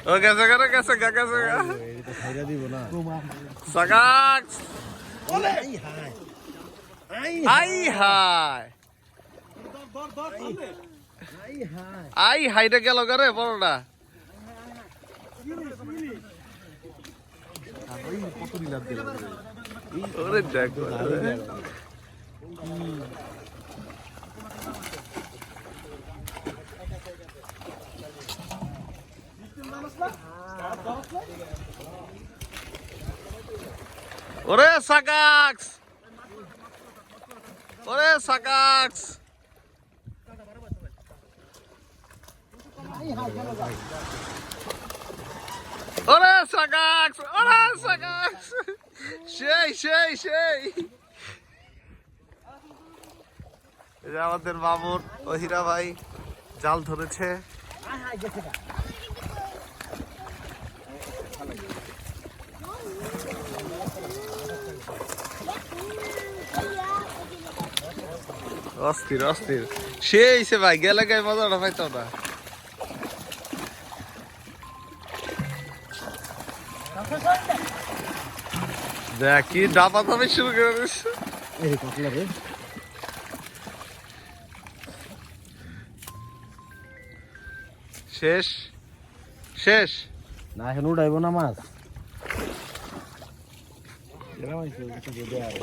ও গেছে গেছে গেছে গেছে এটা ছাইরা দিব না সাকাক্স আই হাই আই হাই আই হাই আই হাইটা গেল করে বড়টা কত দিলাম দিলাম ওরে দেখো ওরে সাকাক্স ওরে সাকাক্স ওরে সাকাক্স ওরে সাকাক্স সেই সেই সেই এই যে আমাদের মামুর ও হীরা ভাই জাল ধরেছে অস্থির অস্থির সেই সে ভাই গেলে গায়ে মজাটা পাইতো না দেখ কি ডাবা দাবি শুরু করে দিচ্ছে এই কাটলা রে শেষ শেষ না এখন উড়াইবো না মাছ এরা মাছ কিছু দিয়ে আর